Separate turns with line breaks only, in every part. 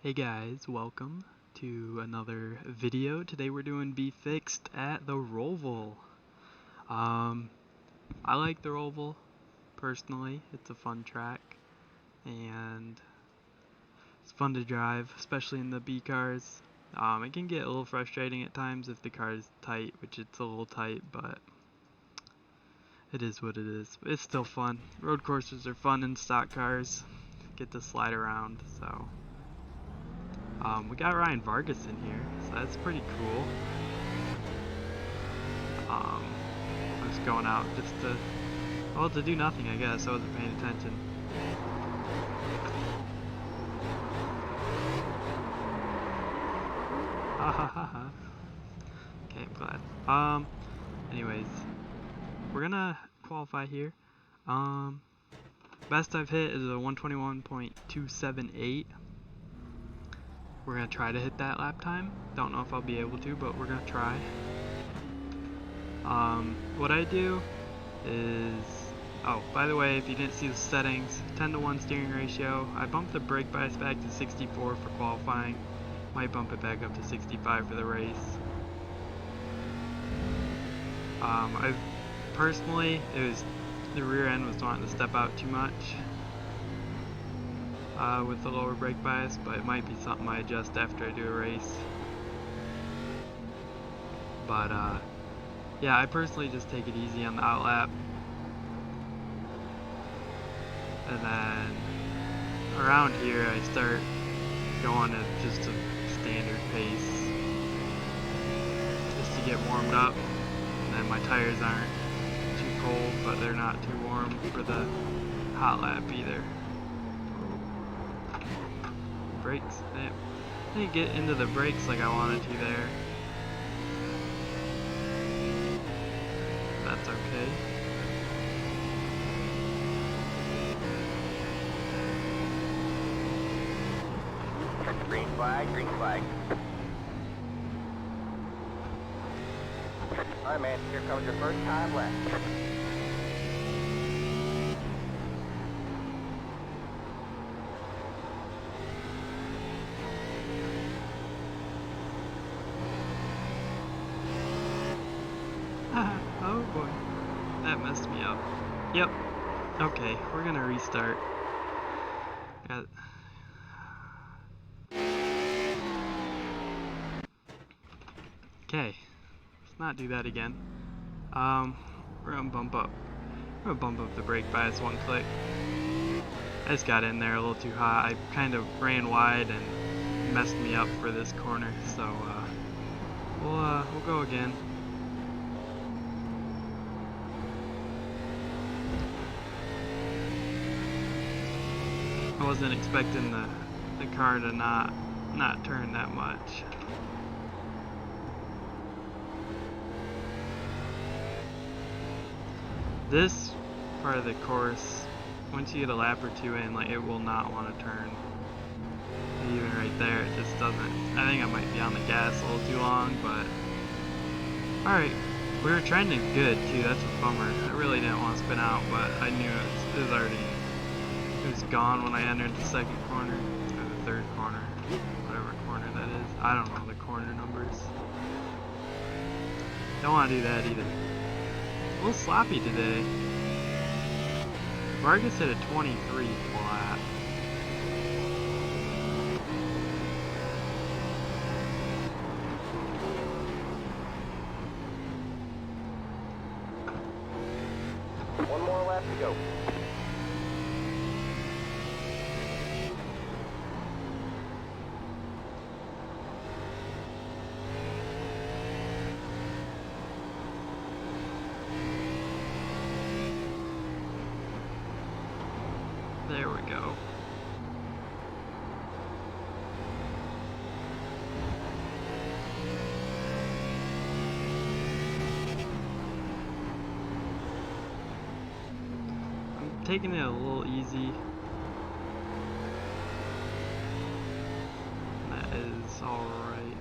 Hey guys, welcome to another video. Today we're doing Be Fixed at the Roval. I like the Roval, personally. It's a fun track, and it's fun to drive, especially in the B cars. It can get a little frustrating at times if the car is tight, which it's a little tight, but it is what it is. It's still fun. Road courses are fun in stock cars. Get to slide around, so... we got Ryan Vargas in here, so that's pretty cool. I was going out just to do nothing, I guess. I wasn't paying attention. Ha ha ha ha. Okay, I'm glad. Anyways, we're gonna qualify here. Best I've hit is a 121.278. We're going to try to hit that lap time. Don't know if I'll be able to, but we're going to try. What I do is... Oh, by the way, if you didn't see the settings, 10:1 steering ratio. I bumped the brake bias back to 64 for qualifying. Might bump it back up to 65 for the race. Personally, the rear end was wanting to step out too much. With the lower brake bias, but it might be something I adjust after I do a race. But yeah, I personally just take it easy on the outlap, and then around here I start going at just a standard pace just to get warmed up, and then my tires aren't too cold, but they're not too warm for the hot lap either. Brakes. I didn't get into the brakes like I wanted to there. That's okay.
Green flag, green flag. Alright man, here comes your first time left.
Oh boy, that messed me up. Yep. Okay, we're gonna restart. Okay, let's not do that again. We're gonna bump up the brake bias one click. I just got in there a little too hot. I kind of ran wide and messed me up for this corner, so we'll go again. I wasn't expecting the car to not turn that much. This part of the course, once you get a lap or two in, like, it will not want to turn. Even right there, it just doesn't. I think I might be on the gas a little too long, but alright. We were trending good too, that's a bummer. I really didn't want to spin out, but I knew it was gone when I entered the second corner, or the third corner, whatever corner that is. I don't know the corner numbers. Don't want to do that either. A little sloppy today. Vargas hit a 23 flat.
One more lap to go.
There we go. I'm taking it a little easy. That is alright.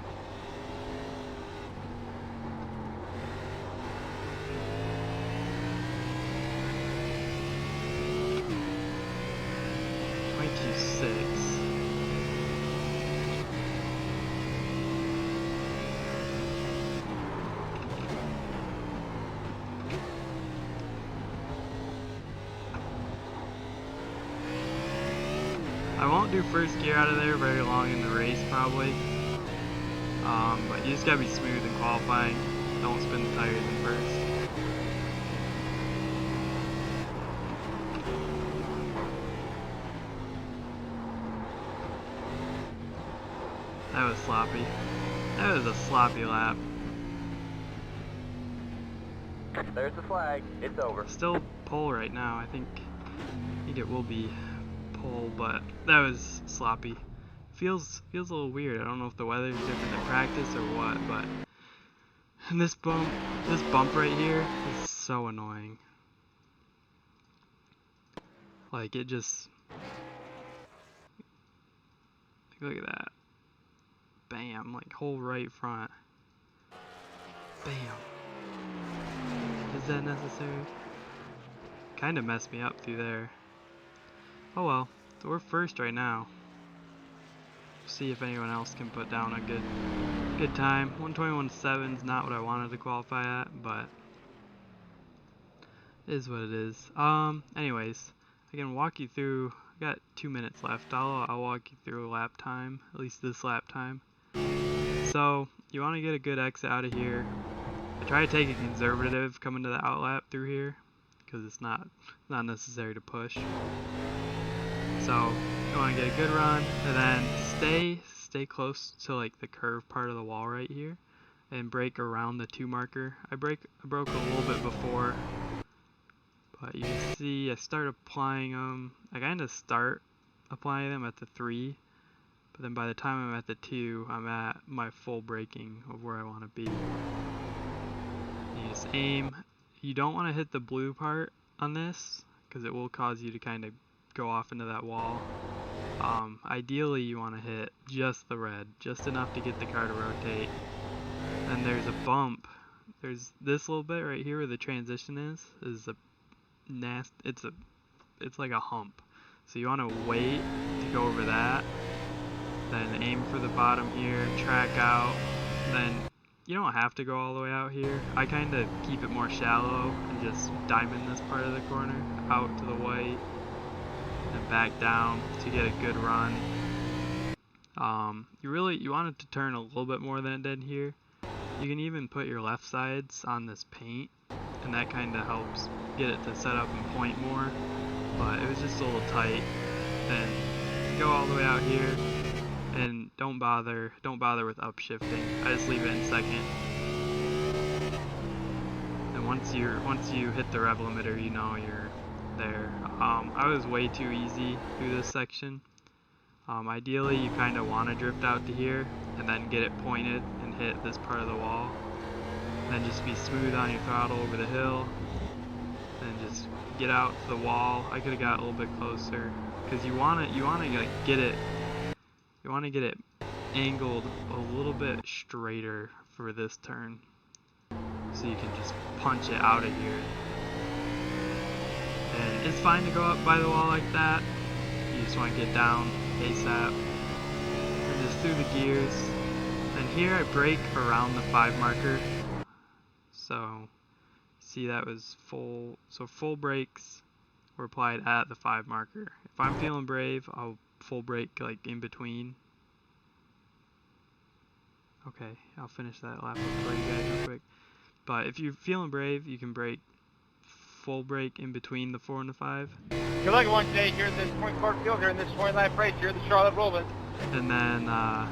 I won't do first gear out of there very long in the race probably. But you just gotta be smooth in qualifying. Don't spin the tires in first. That was sloppy. That was a sloppy lap.
There's the flag. It's over.
Still pole right now. I think it will be pole, but that was sloppy. Feels a little weird. I don't know if the weather's different than practice or what, but this bump right here is so annoying. Like it just, look at that. Bam, like whole right front. Bam. Is that necessary? Kind of messed me up through there. Oh well, so we're first right now. See if anyone else can put down a good time. 121.7 is not what I wanted to qualify at, but it is what it is. Anyways, I can walk you through. I got 2 minutes left. I'll walk you through a lap time, at least this lap time. So you want to get a good exit out of here. I try to take a conservative coming to the outlap through here because it's not necessary to push. So you want to get a good run and then stay close to like the curved part of the wall right here and brake around the 2 marker. I broke a little bit before, but you can see I start applying them. I kind of start applying them at the 3, but then by the time I'm at the 2, I'm at my full braking of where I want to be. You just aim. You don't want to hit the blue part on this because it will cause you to kind of go off into that wall. Ideally you want to hit just the red, just enough to get the car to rotate. Then there's a bump. There's this little bit right here where the transition is a it's like a hump. So you want to wait to go over that, then aim for the bottom here, track out, then you don't have to go all the way out here. I kind of keep it more shallow and just diamond this part of the corner out to the white and back down to get a good run. You want it to turn a little bit more than it did here. You can even put your left sides on this paint, and that kind of helps get it to set up and point more. But it was just a little tight. And go all the way out here, and don't bother with upshifting. I just leave it in second. And once you hit the rev limiter, you know you're there. I was way too easy through this section. Ideally, you kind of want to drift out to here and then get it pointed and hit this part of the wall. Then just be smooth on your throttle over the hill. Then just get out to the wall. I could have got a little bit closer because you want to like get it. You want to get it angled a little bit straighter for this turn, so you can just punch it out of here. And it's fine to go up by the wall like that. You just want to get down ASAP. And just through the gears. And here I brake around the 5 marker. So, see that was full. So full brakes were applied at the 5 marker. If I'm feeling brave, I'll full brake like in between. Okay, I'll finish that lap up for you guys real quick. But if you're feeling brave, you can brake full brake in between the 4 and the 5.
Good luck along today here in this point car field here in this 20-lap race here at the Charlotte Roval.
And then I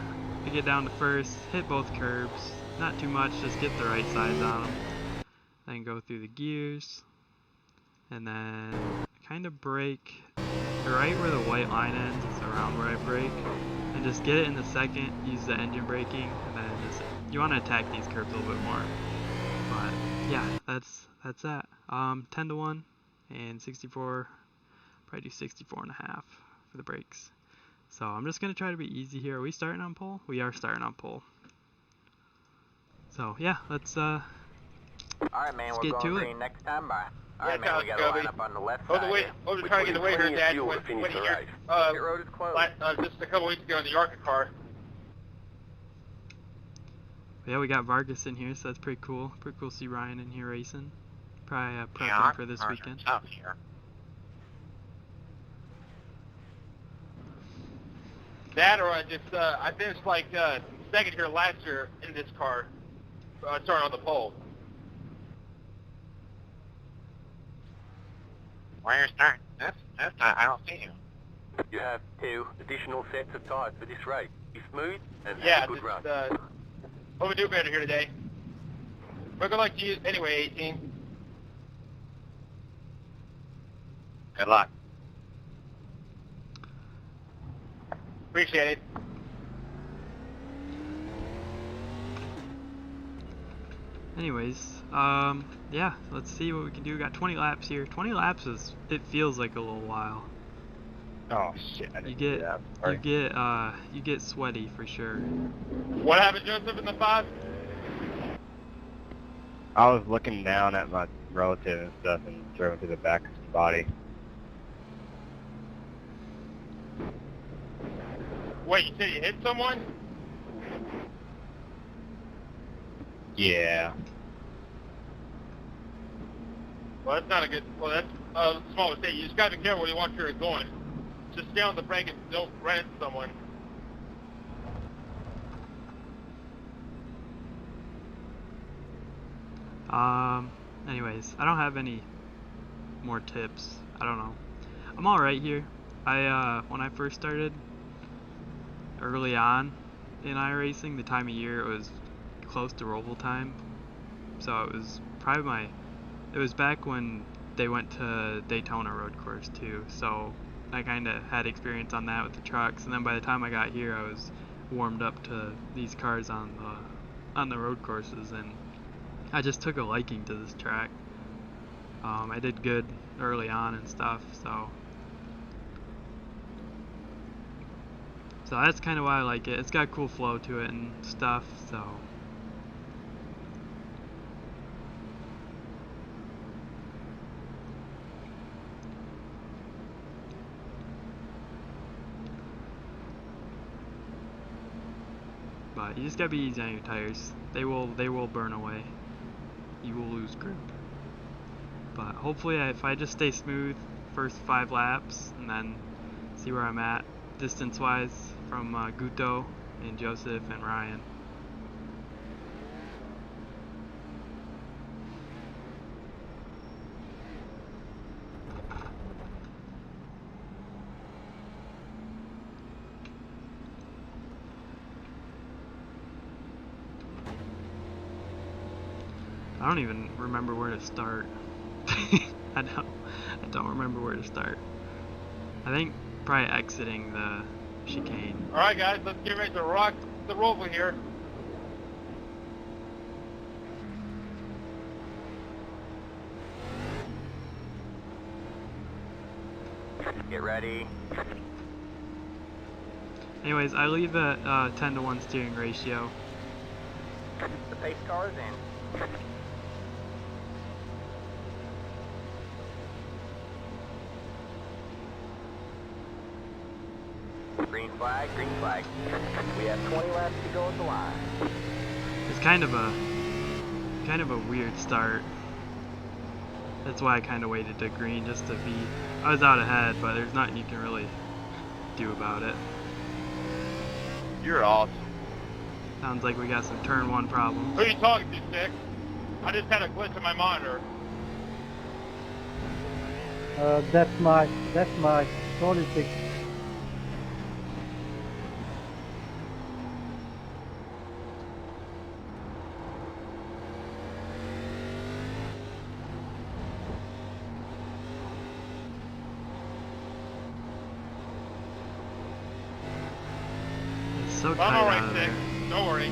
get down to first, hit both curbs, not too much, just get the right sides on them. Then go through the gears, and then kind of brake right where the white line ends, it's around where I brake, and just get it in the second, use the engine braking, and then just, you want to attack these curbs a little bit more. But yeah, that's that. 10 to 1 and 64, probably do 64.5 for the brakes. So I'm just going to try to be easy here. Are we starting on pole? We are starting on pole. So yeah, let's
Alright, man, we're
get
going
to it.
green next time by.
Yeah,
Alright, man, we got to
Toby.
line up on the left
Hold
side.
the way, hold the trying to get away here, Dad. When
finish
you
the
hear,
race. Pit road is closed.
just a couple weeks ago in the Yorker car.
Yeah, we got Vargas in here, so that's pretty cool. Pretty cool to see Ryan in here racing. Probably prepping for this weekend.
Here. That or I finished like second here last year in this car, starting on the pole.
Where you're starting? That's not, I don't see you.
You have 2 additional sets of tires for this race. Be smooth and
Yeah,
have a good run.
hope we do better here today. We're gonna like to use anyway, 18.
Good luck.
Appreciate it.
Anyways, yeah, let's see what we can do. We got 20 laps here. 20 laps it feels like a little while.
Oh shit! I
You
didn't
get
do that. Sorry.
you get sweaty for sure.
What happened, Joseph, in the 5?
I was looking down at my relative and stuff and drove to the back of his body.
Wait, you said you hit someone?
Yeah.
Well, that's not a good. Well, that's a small mistake. You just gotta be careful when you watch where you're going. Just stay on the brake and don't run into someone.
Anyways, I don't have any more tips. I don't know. I'm all right here. When I first started early on in iRacing, the time of year it was close to Roval time, so it was probably it was back when they went to Daytona road course too, so I kind of had experience on that with the trucks, and then by the time I got here I was warmed up to these cars on the road courses, and I just took a liking to this track. I did good early on and stuff, so that's kind of why I like it. It's got cool flow to it and stuff, so. But you just gotta be easy on your tires. They will burn away. You will lose grip. But hopefully, if I just stay smooth first 5 laps and then see where I'm at distance-wise from Guto and Joseph and Ryan. I don't even remember where to start. I don't remember where to start. I think probably exiting the chicane.
All right, guys, let's get ready to rock the Roval here.
Get ready.
Anyways, I leave at 10-to-1 steering ratio.
The pace car is in. Green flag, green flag. We have 20 laps to go at the line.
It's kind of a weird start. That's why I kind of waited to green, just to be. I was out ahead, but there's nothing you can really do about it.
You're awesome.
Sounds like we got some turn 1 problems.
Who are you talking to, Stick? I just had a glitch in my monitor.
That's my solid fix.
It's so
I'm
tight
alright,
out of
Stick.
there.
Don't worry.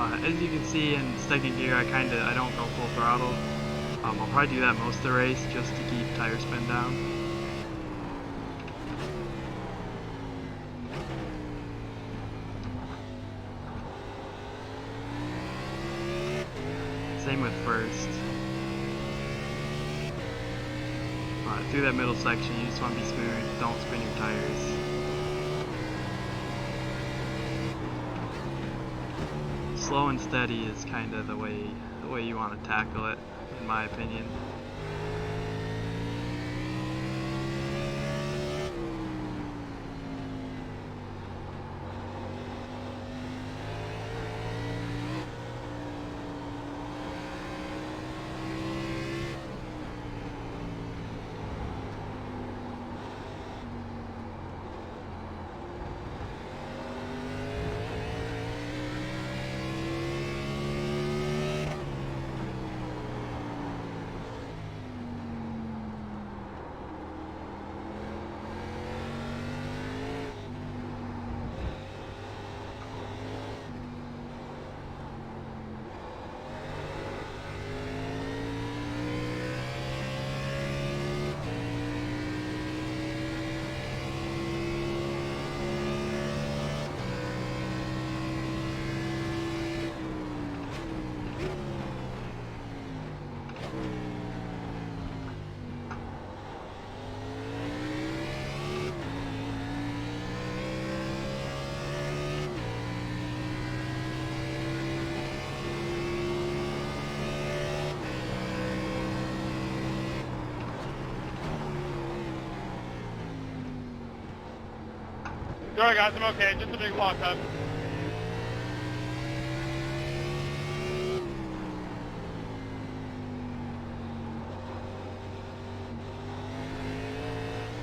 But as you can see in second gear, I don't go full throttle. I'll probably do that most of the race just to keep tire spin down. Same with first. Through that middle section, you just want to be smooth, don't spin your tires. Slow and steady is kind of the way you want to tackle it, in my opinion.
Sorry guys, I'm okay. Just a big lock up.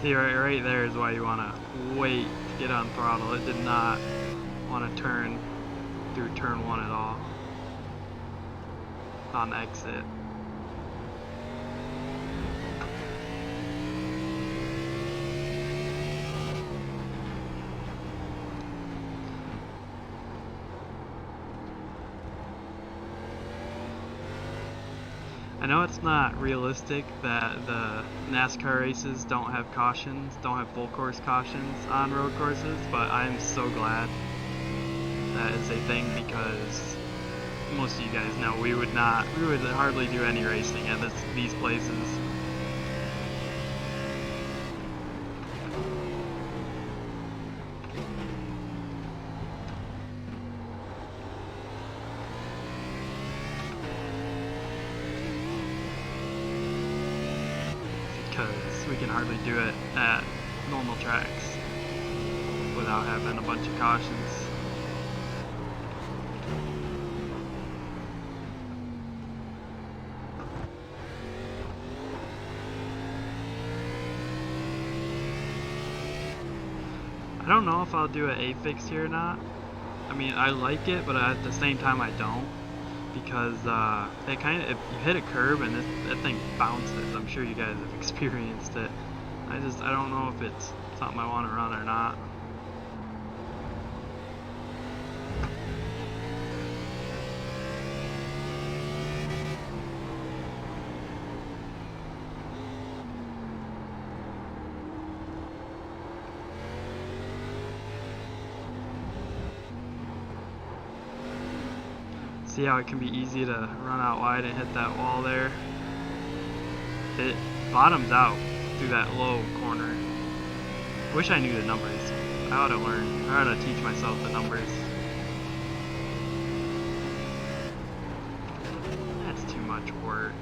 See, right there is why you want to wait to get on throttle. It did not want to turn through turn 1 at all on exit. I know it's not realistic that the NASCAR races don't have cautions, don't have full course cautions on road courses, but I am so glad that is a thing, because most of you guys know we would hardly do any racing at these places. Because we can hardly do it at normal tracks without having a bunch of cautions. I don't know if I'll do an A-fix here or not. I mean, I like it, but at the same time I don't. Because if you hit a curb and that thing bounces. I'm sure you guys have experienced it. I don't know if it's something I want to run or not. See how it can be easy to run out wide and hit that wall there? It bottoms out through that low corner. Wish I knew the numbers. I ought to learn. I ought to teach myself the numbers. That's too much work.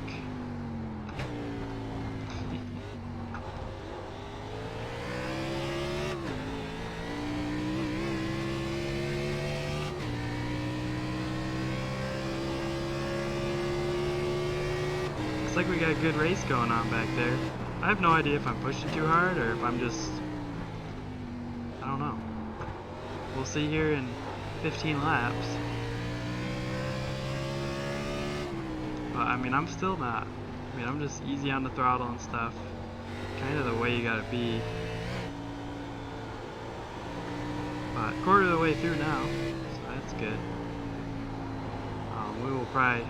Looks like we got a good race going on back there. I have no idea if I'm pushing too hard or if I'm just... I don't know. We'll see here in 15 laps. But I mean, I'm still not. I mean, I'm just easy on the throttle and stuff. Kind of the way you gotta be. But quarter of the way through now, so that's good. We will probably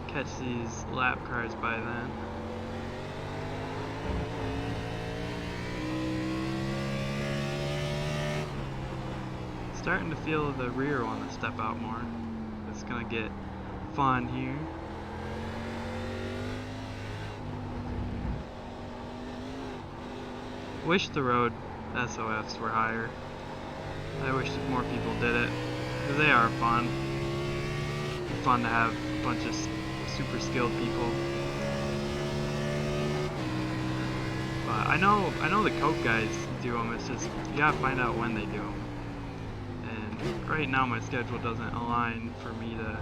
catch these lap cars by then. Starting to feel the rear want to step out more. It's gonna get fun here. Wish the road SOFs were higher. I wish more people did it, because they are fun. It's fun to have a bunch of super skilled people. But I know the Coke guys do them. It's just you gotta find out when they do them. And right now my schedule doesn't align for me to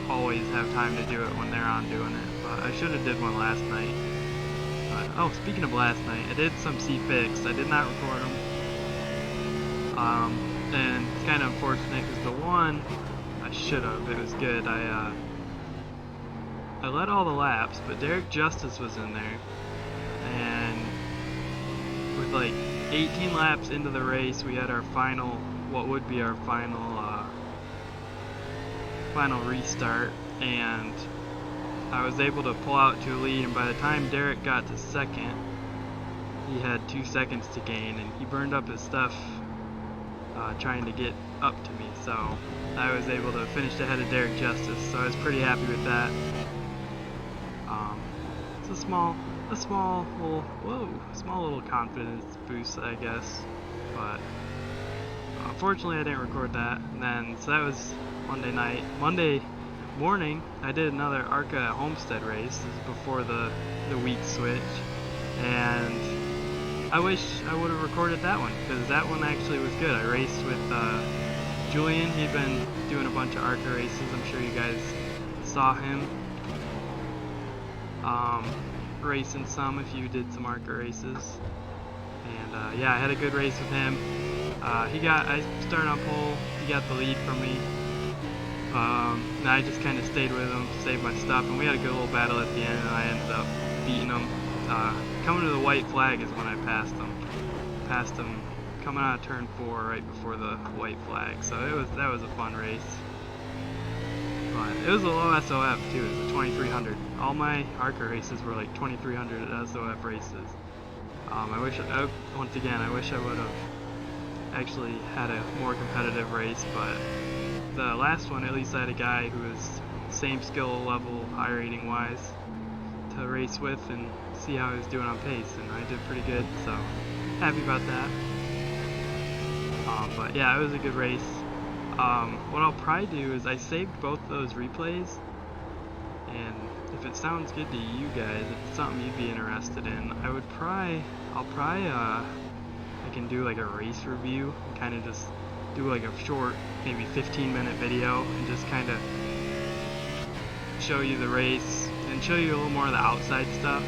always have time to do it when they're on doing it. But I should have did one last night. Oh, speaking of last night, I did some C-Fix. I did not record them. And it's kind of unfortunate because the one I should have. It was good. I led all the laps, but Derek Justice was in there, and with like 18 laps into the race, we had our final, what would be our final restart, and I was able to pull out to a lead, and by the time Derek got to second, he had 2 seconds to gain, and he burned up his stuff trying to get up to me, so I was able to finish ahead of Derek Justice, so I was pretty happy with that. It's a small little confidence boost, I guess, but unfortunately I didn't record that. And then, so that was Monday night. Monday morning, I did another ARCA Homestead race. This is before the week switch, and I wish I would have recorded that one, because that one actually was good. I raced with Julian. He'd been doing a bunch of ARCA races. I'm sure you guys saw him racing some if you did some ARCA races. And yeah, I had a good race with him. I started on pole. He got the lead from me. And I just kind of stayed with him, saved my stuff, and we had a good little battle at the end, and I ended up beating him. Coming to the white flag is when I passed him. Passed him coming out of turn 4 right before the white flag. So that was a fun race. But it was a low SOF too. It was a 2300. All my ARCA races were like 2300 SOF races. Once again, I wish I would have actually had a more competitive race, but the last one, at least I had a guy who was same skill level, high rating wise, to race with and see how he was doing on pace, and I did pretty good, so happy about that. But yeah, it was a good race. What I'll probably do is I saved both those replays, and if it sounds good to you guys, if it's something you'd be interested in, I can do like a race review and kind of just do like a short, maybe 15-minute video, and just kind of show you the race and show you a little more of the outside stuff,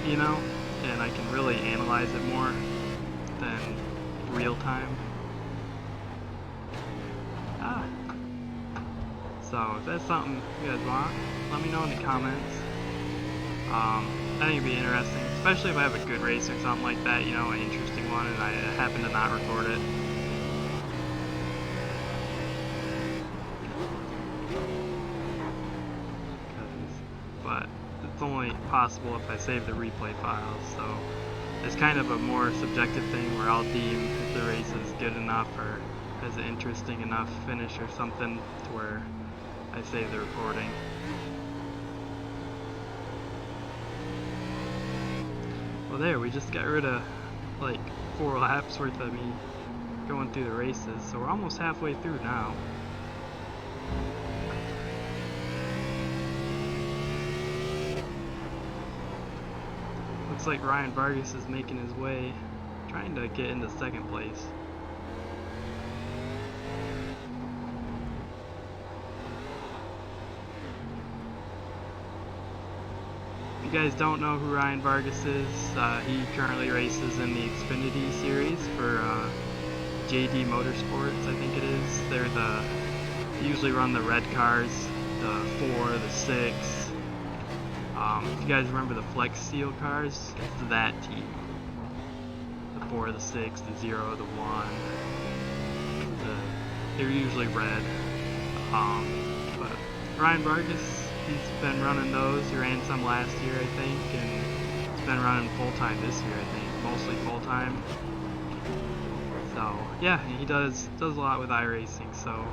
you know, and I can really analyze it more than real time. So if that's something you guys want, let me know in the comments. I think it'd be interesting, especially if I have a good race or something like that, you know, an interesting one, and I happen to not record it. But it's only possible if I save the replay files, so it's kind of a more subjective thing where I'll deem if the race is good enough or has an interesting enough finish or something to where I save the recording. Well, there, we just got rid of like 4 laps worth of me going through the races, so we're almost halfway through now. Looks like Ryan Vargas is making his way, trying to get into second place. If you guys don't know who Ryan Vargas is, he currently races in the Xfinity series for JD Motorsports, I think it is. They usually run the red cars, the 4, the 6. If you guys remember the Flex Steel cars, it's that team. The 4, the 6, the 0, the 1. They're usually red. But Ryan Vargas, he's been running those. He ran some last year, I think, and he's been running full-time this year, I think, mostly full-time. So yeah, he does a lot with iRacing, so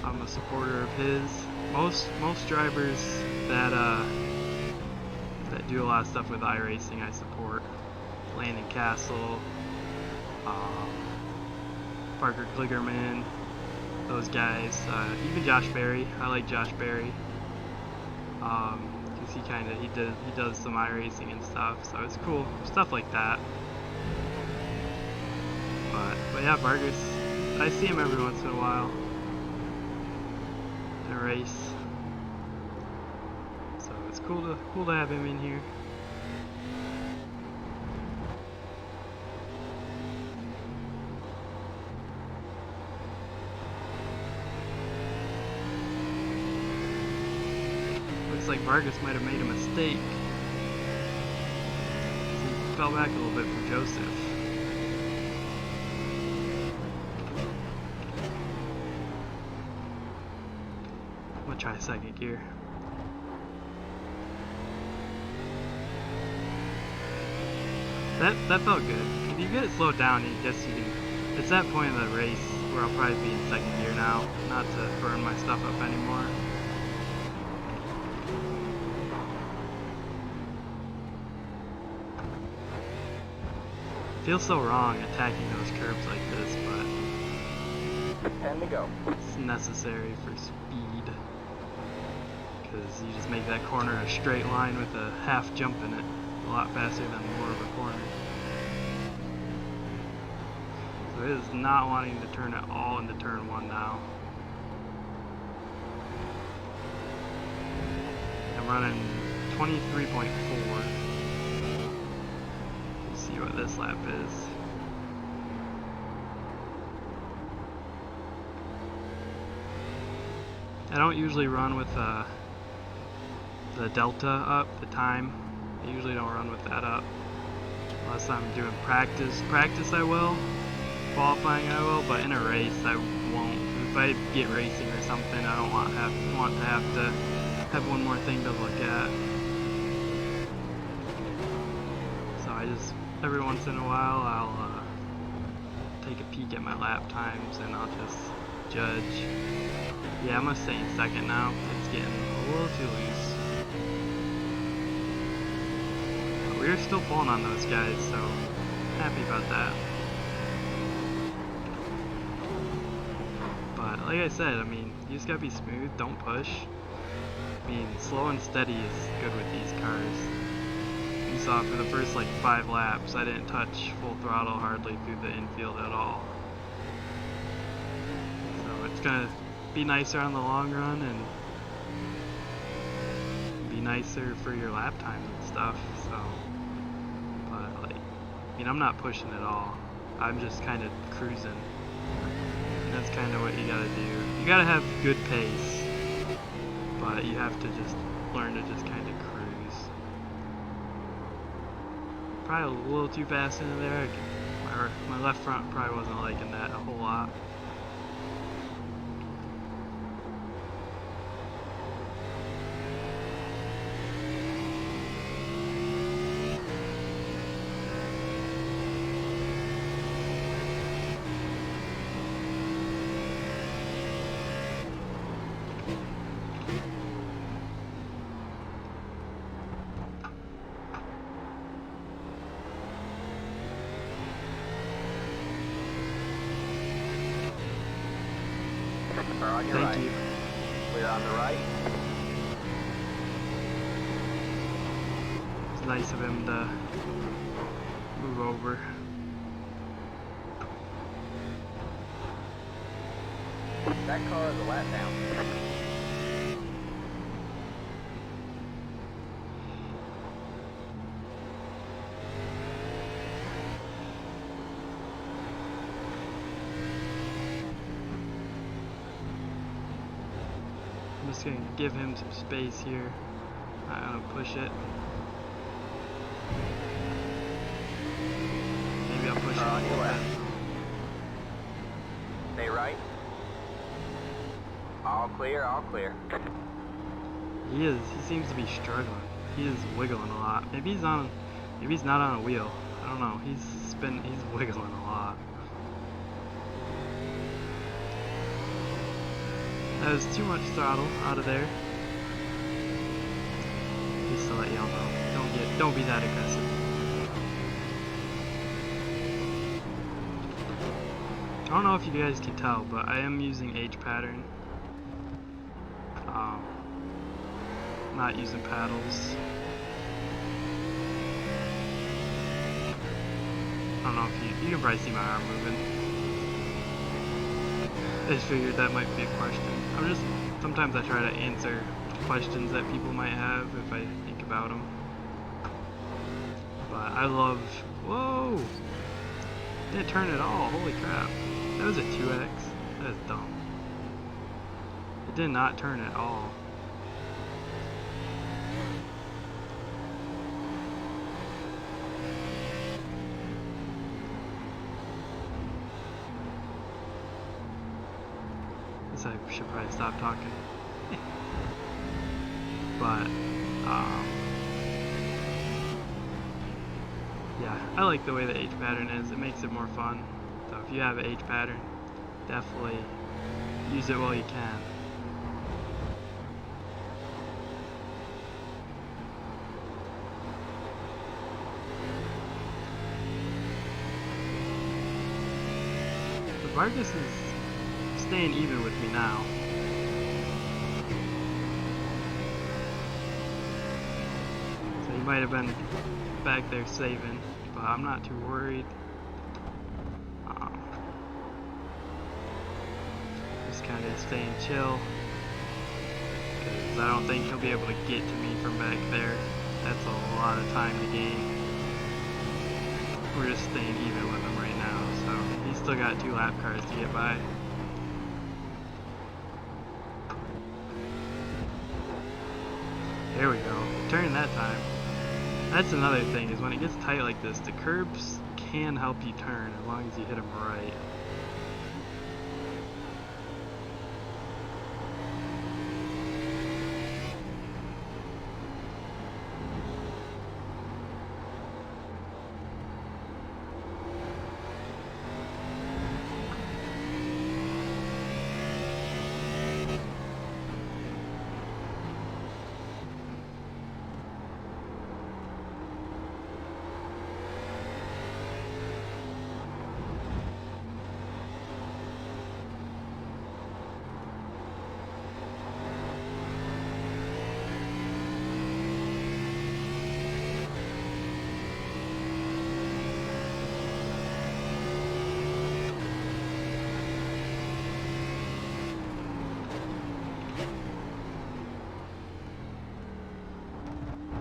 I'm a supporter of his. Most drivers that do a lot of stuff with iRacing I support. Landon Castle, Parker Kligerman, those guys. Even Josh Berry. I like Josh Berry. Cause he does some iRacing and stuff, so it's cool stuff like that. But yeah, Vargas, I see him every once in a while in a race, so it's cool to have him in here. Looks like Vargas might have made a mistake. He fell back a little bit from Joseph. I'm gonna try second gear. That felt good. If you get it slowed down, I guess you can. It's that point in the race where I'll probably be in second gear now, not to burn my stuff up anymore. Feels so wrong attacking those curbs like this, but
10 to go.
it's necessary for speed, because you just make that corner a straight line with a half jump in it a lot faster than more of a corner. So it is not wanting to turn it all into turn one now. I'm running 23.4. See what this lap is. I don't usually run with the delta up, the time. I usually don't run with that up unless I'm doing practice. Practice I will, qualifying I will, but in a race I won't. If I get racing or something, I don't want to have one more thing to look at. So I just, every once in a while, I'll take a peek at my lap times and I'll just judge. Yeah, I'm gonna stay in second now. It's getting a little too loose. But we're still pulling on those guys, so happy about that. But like I said, I mean, you just gotta be smooth, don't push. I mean, slow and steady is good with these cars. You saw for the first like 5 laps, I didn't touch full throttle hardly through the infield at all. So it's gonna be nicer on the long run and be nicer for your lap times and stuff. So, but like, I mean, I'm not pushing at all. I'm just kind of cruising. And that's kind of what you gotta do. You gotta have good pace, but you have to just learn to just kind of cruise. Probably a little too fast into there. My left front probably wasn't liking that a whole lot.
On your
Thank
right.
you.
Clear on the right.
It's nice of him to move over.
That car is a lap down.
I'm just gonna give him some space here. I'm gonna push it. Maybe I'll push it a
On your
little
left.
bit.
Stay right. All clear, all clear.
He seems to be struggling. He is wiggling a lot. Maybe he's not on a wheel. I don't know. He's wiggling a lot. That was too much throttle out of there. Just to let y'all know. Don't be that aggressive. I don't know if you guys can tell, but I am using H pattern. Not using paddles. I don't know if you can probably see my arm moving. I just figured that might be a question. Sometimes I try to answer questions that people might have if I think about them. But I love, whoa! Didn't turn at all, holy crap. That was a 2X, that is dumb. It did not turn at all. I should probably stop talking. But, yeah, I like the way the H pattern is. It makes it more fun. So if you have an H pattern, definitely use it while you can. So Vargas is staying even with me now. So he might have been back there saving, but I'm not too worried. Just kind of staying chill, because I don't think he'll be able to get to me from back there. That's a lot of time to gain. We're just staying even with him right now, so he's still got 2 lap cars to get by. There we go. Turn that time. That's another thing, is when it gets tight like this, the curbs can help you turn as long as you hit them right.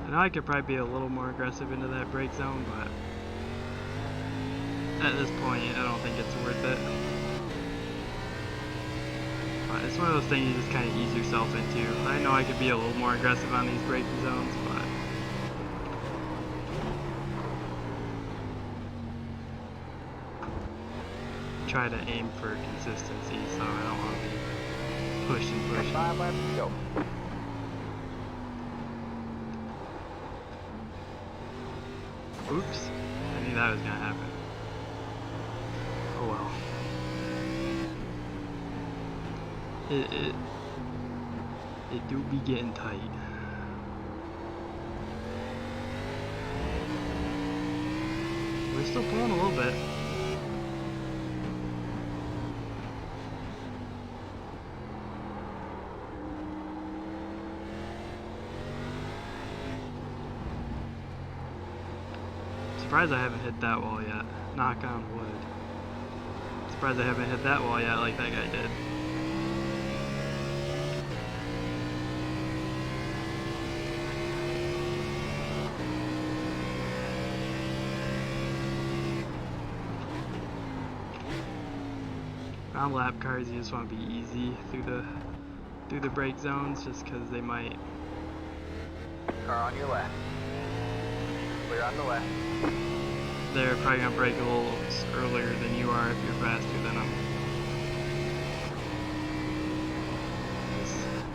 I know I could probably be a little more aggressive into that brake zone, but at this point, I don't think it's worth it. But it's one of those things you just kind of ease yourself into. I know I could be a little more aggressive on these braking zones, but try to aim for consistency, so I don't want to be pushing.
5 laps to go.
Oops, I knew that was gonna happen. Oh well. It do be getting tight. We're still pulling a little bit. Surprised I haven't hit that wall yet. Knock on wood. Surprised I haven't hit that wall yet like that guy did. On lap cars, you just want to be easy through the brake zones, just because they might.
Car on your left. Clear on the left.
They're probably gonna brake a little earlier than you are if you're faster than them.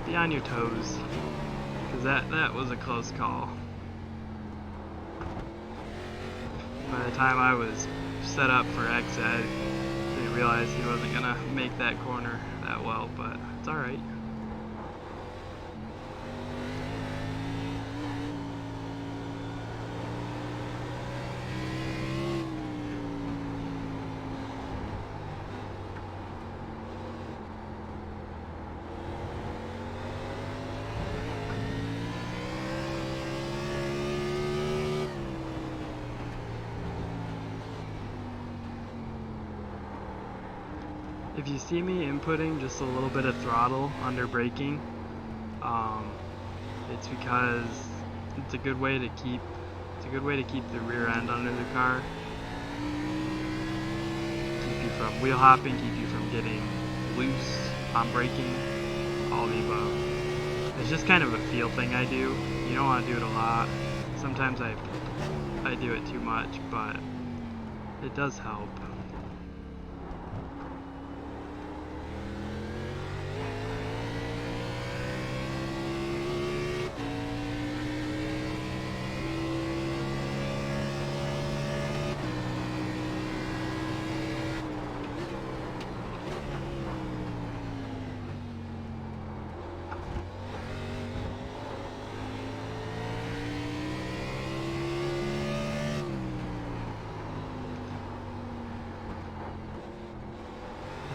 be on your toes, because that was a close call. By the time I was set up for exit, I didn't realize he wasn't gonna make that corner that well, but it's alright. If you see me inputting just a little bit of throttle under braking, it's because it's a good way to keep the rear end under the car, keep you from wheel hopping, keep you from getting loose on braking, all the above. It's just kind of a feel thing I do. You don't want to do it a lot. Sometimes I do it too much, but it does help.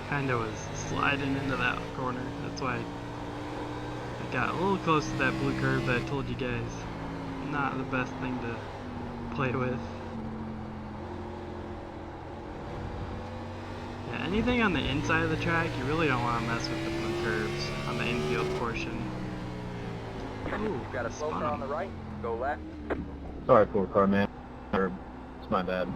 Kinda was sliding into that corner. That's why I got a little close to that blue curve that I told you guys. Not the best thing to play with. Yeah, anything on the inside of the track, you really don't want to mess with the blue curves on the infield portion. Ooh,
Got a slow car on the right. Go left.
Sorry, poor car man. It's my bad.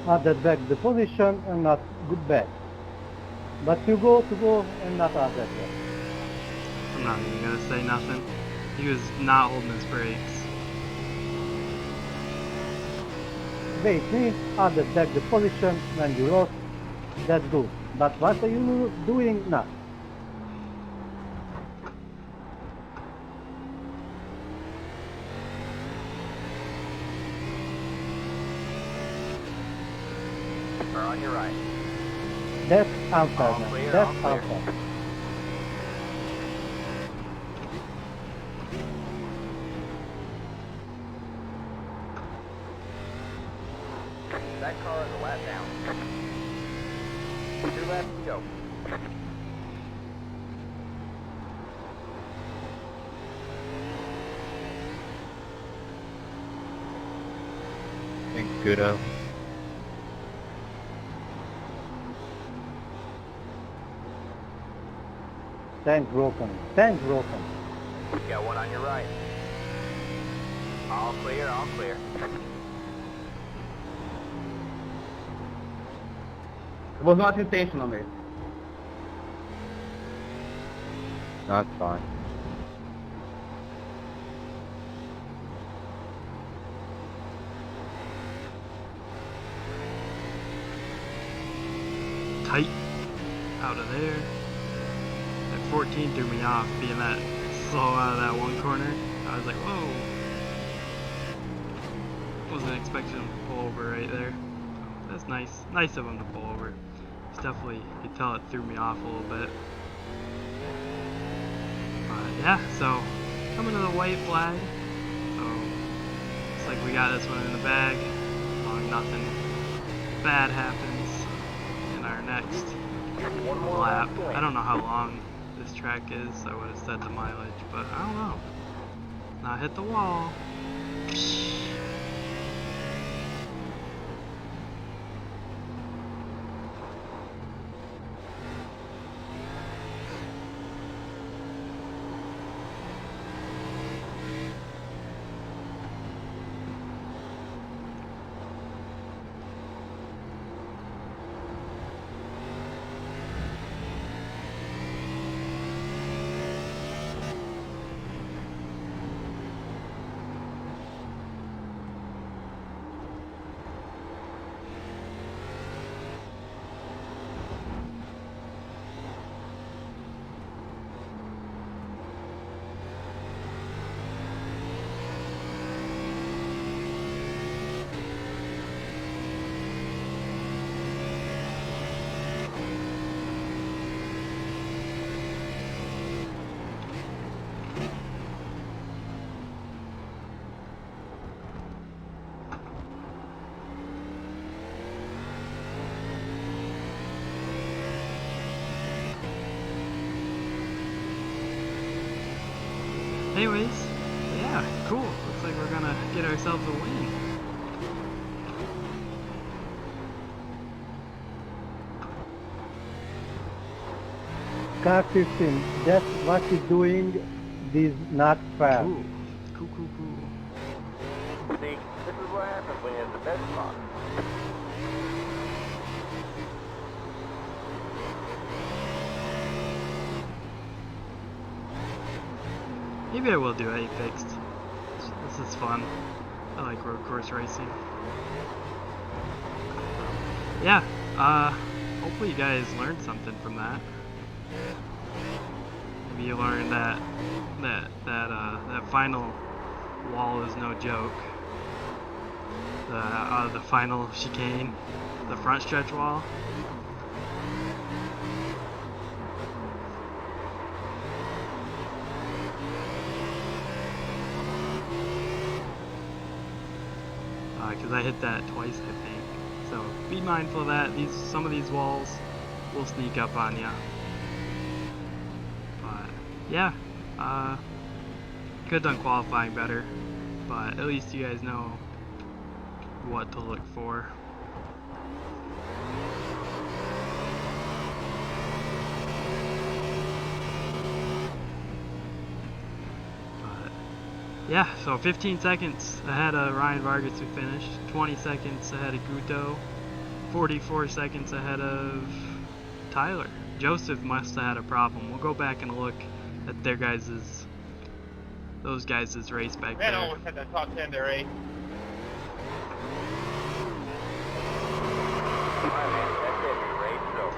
Added back the position and not good back. But to go and not added back.
I'm not even gonna say nothing. He was not holding his brakes.
Wait, me added back the position when you lost. That's good. But what are you doing now?
Or on your right.
That's unfair,
All
man.
clear,
That's
all clear.
unfair.
That car is a lap down. 2 laps to go.
Thanks, Kudo.
Tank broken. Tank broken.
Got one on your right. All clear, all clear.
It was not intentional, mate.
That's fine.
Tight. Out of there. That 14 threw me off, being that slow out of that one corner. I was like, whoa. Wasn't expecting him to pull over right there. That's nice. Nice of him to pull over. It's definitely, you could tell it threw me off a little bit. But yeah, so coming to the white flag. So looks like we got this one in the bag. As long as nothing bad happens in our next
One more
lap.
to
I don't know how long this track is. I would have said the mileage, but I don't know. Not hit the wall. anyways, yeah, cool. Looks like we're gonna get ourselves a win.
Car 15, that's what he's doing is not fair.
Cool. Cool.
See, this is what happens when you're in the best spot.
Maybe I will do a fixed. This is fun. I like road course racing. Yeah, hopefully you guys learned something from that. Maybe you learned that final wall is no joke. The final chicane, the front stretch wall. Because I hit that twice, I think. So be mindful of that. Some of these walls will sneak up on you. But yeah, could have done qualifying better, but at least you guys know what to look for. Yeah, so 15 seconds ahead of Ryan Vargas who finished, 20 seconds ahead of Guto, 44 seconds ahead of Tyler. Joseph must have had a problem. We'll go back and look at those guys' race back
Man,
there.
I almost had that top 10 there, eh?
Alright, man, that's it. Your race is over.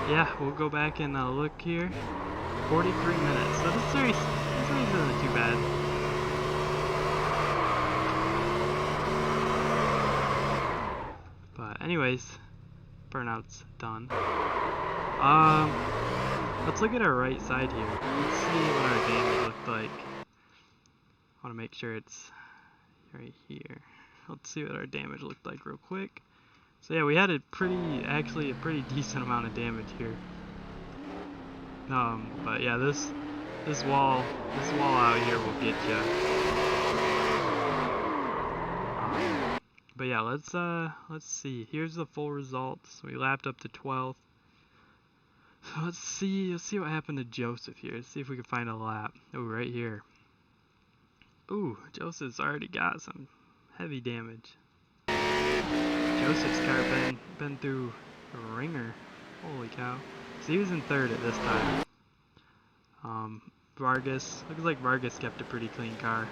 Yeah, we'll go back and look here. 43 minutes. So this race isn't too bad. But anyways, burnout's done. Let's look at our right side here. Let's see what our damage looked like. I want to make sure it's right here. Let's see what our damage looked like real quick. So yeah, we had actually a pretty decent amount of damage here. But yeah, this wall out here will get you. But yeah, let's see. Here's the full results. We lapped up to 12th. So let's see what happened to Joseph here. Let's see if we can find a lap. Oh, right here. Ooh, Joseph's already got some heavy damage. Joseph's car been through a ringer. Holy cow. So he was in third at this time. Vargas, looks like Vargas kept a pretty clean car.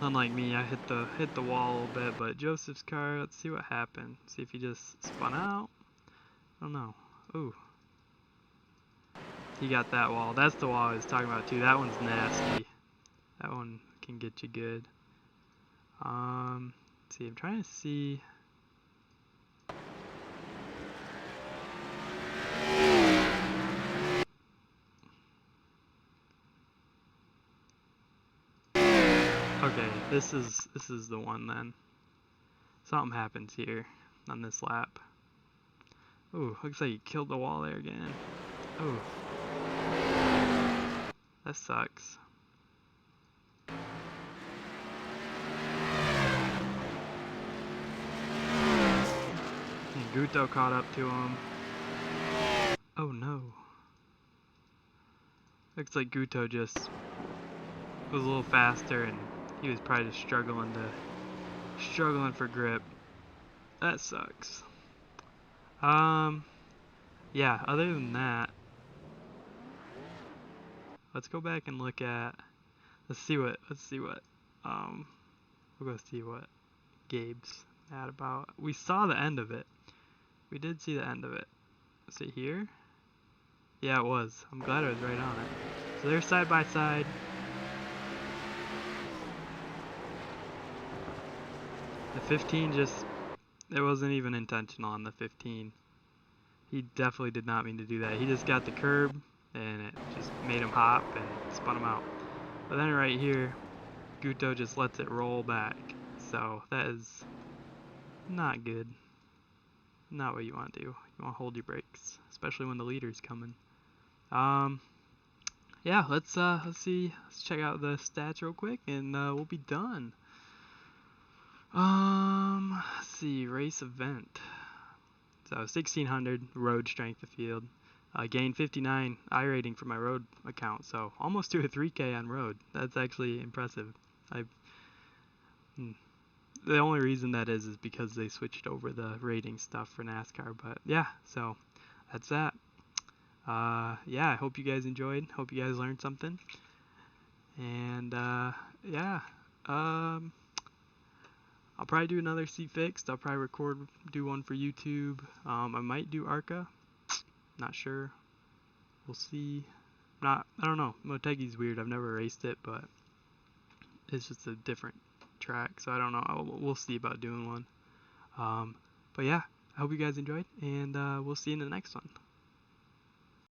Unlike me, I hit the wall a little bit, but Joseph's car, let's see what happened. See if he just spun out. I don't know. Ooh. He got that wall. That's the wall I was talking about too. That one's nasty. That one can get you good. Let's see, I'm trying to see. Okay, this is the one then. Something happens here on this lap. Ooh, looks like he killed the wall there again. Ooh. That sucks. And Guto caught up to him. Oh no. Looks like Guto just was a little faster and he was probably just struggling for grip. That sucks. Yeah, other than that, let's go back and look at, we'll go see what Gabe's mad about. We saw the end of it. We did see the end of it. Is it here? Yeah, it was. I'm glad I was right on it. So they're side by side. The 15 it wasn't even intentional on the 15. He definitely did not mean to do that. He just got the curb and it just made him hop and spun him out. But then right here, Guto just lets it roll back. So that is not good. Not what you want to do. You want to hold your brakes, especially when the leader's coming. Yeah, let's see. Let's check out the stats real quick, and we'll be done. Let's see. Race event. So 1600 road strength of field. Gained 59 iRating for my road account, so almost to a 3K on road. That's actually impressive. The only reason that is because they switched over the rating stuff for NASCAR. But yeah, so that's that. Yeah, I hope you guys enjoyed. Hope you guys learned something. And yeah, I'll probably do another C Fixed. I'll probably do one for YouTube. I might do ARCA. Not sure. We'll see. I don't know. Motegi's weird. I've never raced it, but it's just a different track, so I don't know. We'll see about doing one. But yeah, I hope you guys enjoyed, and we'll see you in the next one.